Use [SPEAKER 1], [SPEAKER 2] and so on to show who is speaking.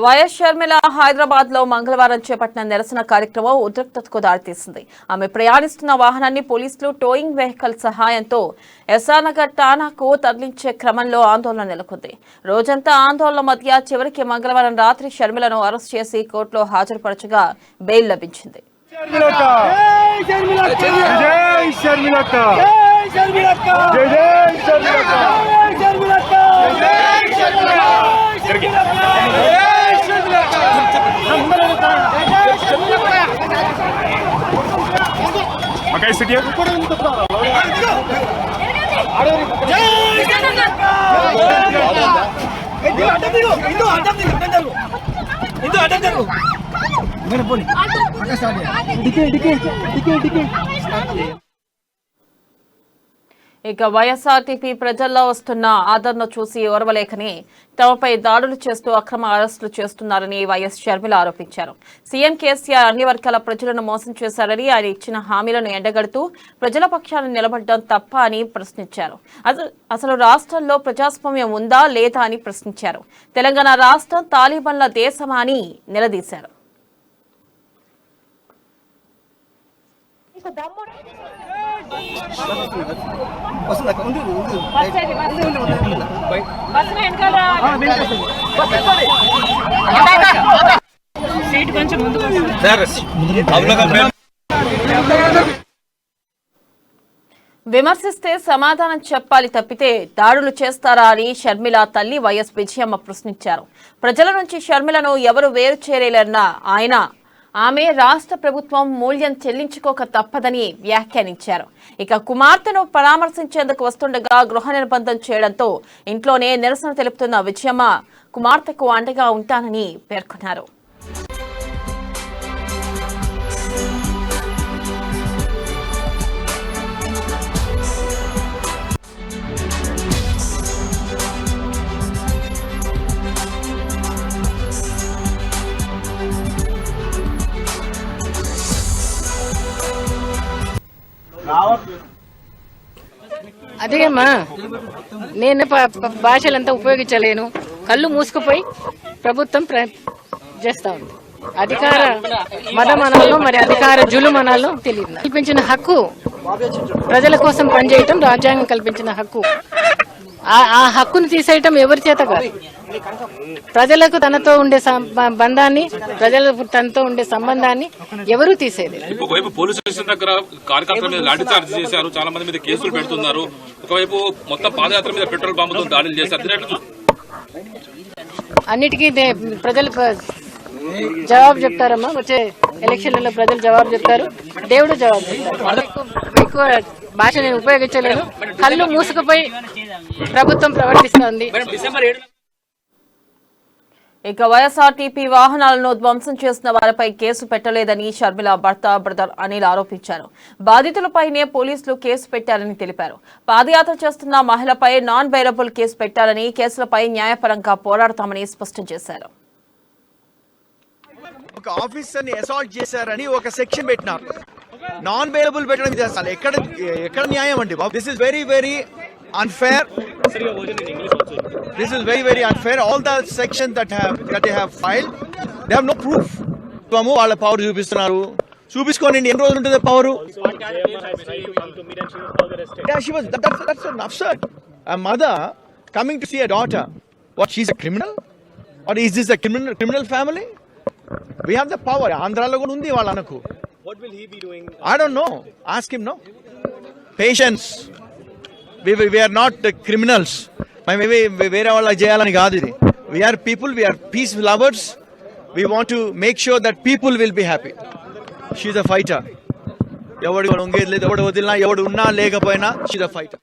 [SPEAKER 1] YS Sharmila Hyderabad లో మంగళవారం చేపట్టిన నిరసన కార్యక్రమం ఉద్రిక్తతకు దారితీసింది. ఆమె ప్రయాణిస్తున్న వాహనాన్ని పోలీసులు టోయింగ్ వెహికల్ సహాయంతో ఎస్ఆర్నగర్ ఠాణాకు తరలించే క్రమంలో ఆందోళన నెలకొంది. రోజంతా ఆందోళన మధ్య చివరికి మంగళవారం రాత్రి షర్మిలను అరెస్ట్ చేసి కోర్టులో హాజరుపరచగా బెయిల్ లభించింది. ఇక వైఎస్ఆర్టీపీ ప్రజల్లో వస్తున్న ఆదరణ చూసి ఓర్వలేకని తమపై దాడులు చేస్తూ అక్రమ అరెస్టులు చేస్తున్నారని వైఎస్ షర్మిల ఆరోపించారు. సీఎం కేసీఆర్ అన్ని వర్గాల ప్రజలను మోసం చేశారని, ఆయన ఇచ్చిన హామీలను ఎండగడుతూ ప్రజల పక్షాన నిలబడడం తప్ప అని ప్రశ్నించారు. అసలు రాష్ట్రంలో ప్రజాస్వామ్యం ఉందా లేదా అని ప్రశ్నించారు. తెలంగాణ రాష్ట్రం తాలిబాన్ల దేశమా అని నిలదీశారు. విమర్శిస్తే సమాధానం చెప్పాలి తప్పితే దాడులు చేస్తారా అని షర్మిల తల్లి వైఎస్ విజయమ్మ ప్రశ్నించారు. ప్రజల నుంచి షర్మిలను ఎవరు వేరు చేయలేరన్న ఆయన ఆమె రాష్ట్ర ప్రభుత్వం మూల్యం చెల్లించుకోక తప్పదని వ్యాఖ్యానించారు. ఇక కుమార్తెను పరామర్శించేందుకు వస్తుండగా గృహ నిర్బంధం చేయడంతో ఇంట్లోనే నిరసన తెలుపుతున్న విజయమ్మ కుమార్తెకు అండగా ఉంటానని పేర్కొన్నారు.
[SPEAKER 2] అదేమ్మా, నేను భాషలంతా ఉపయోగించలేను. కళ్ళు మూసుకుపోయి ప్రభుత్వం చేస్తా ఉంది. అధికార మదమనాల్లో మరి అధికార జులుమనాల్లో తెలియదు. కల్పించిన హక్కు ప్రజల కోసం పనిచేయటం రాజ్యాంగం కల్పించిన హక్కు. ఆ హక్కును తీసేయటం ఎవరి చేత కాదు. ప్రజలకు తనతో ఉండే బంధాన్ని, ప్రజలకు తనతో ఉండే సంబంధాన్ని ఎవరూ తీసేది.
[SPEAKER 3] ఒకవైపు పోలీస్ స్టేషన్ దగ్గర కార్యకర్తల మీద లాఠీ చార్జ్ చేశారు, చాలా మంది మీద కేసులు పెడుతున్నారు. ఒకవైపు మొత్తం పాదయాత్ర మీద పెట్రోల్ బాంబుతో దాడులు చేశారు.
[SPEAKER 2] అన్నిటికీ ప్రజలు జవాబు చెప్తారమ్మా. వచ్చే ఎలక్షన్లలో ప్రజలు జవాబు చెప్తారు, దేవుడు జవాబు చెప్తారు. ఎక్కువ భాష నేను ఉపయోగించలేను. కళ్ళు మూసుకుపోయి ప్రభుత్వం ప్రవర్తిస్తోంది.
[SPEAKER 1] ఇక వైఎస్ఆర్టీపీ వాహనాలను ధ్వంసం చేసిన వారిపై కేసు పెట్టలేదని షర్మిల భర్త బ్రదర్ అనిల్ ఆరోపించారు. బాధితులపైనే పోలీసులు కేసు పెట్టారని తెలిపారు. పాదయాత్ర చేస్తున్న మహిళపై నాన్ బెయిలబుల్ కేసు పెట్టారని, కేసులపై న్యాయపరంగా పోరాడతామని స్పష్టం చేశారు.
[SPEAKER 4] ఒక ఆఫీసర్ ని అసాల్ట్ చేశారని ఒక సెక్షన్ పెట్టినారు. నాన్ బెయిలబుల్ పెట్టడం అసలు ఎక్కడ న్యాయం అండి బాబు? This is very very unfair. This is very very unfair. All the sections that they have filed, they have no proof. వాళ్ళ పవర్ చూపిస్తున్నారు. చూపించుకోండి, ఎన్ని రోజులు ఉంటుంది power? That's an absurd. A mother coming to see a daughter, what, she's a criminal? Or is this a criminal family? We have the power. ఆంధ్రాలో కూడా ఉంది వాళ్ళ అన్నకు. What will he be doing? I don't know. Ask him. No patience. We are not criminals. వేరే వాళ్ళ చేయాలని కాదు ఇది. We are people, we are peace lovers. We want to make sure that people will be happy. She's a fighter. ఎవడు వంగేది లేదు, ఎవడు వదిలినా, ఎవడు ఉన్నా లేకపోయినా she's a fighter.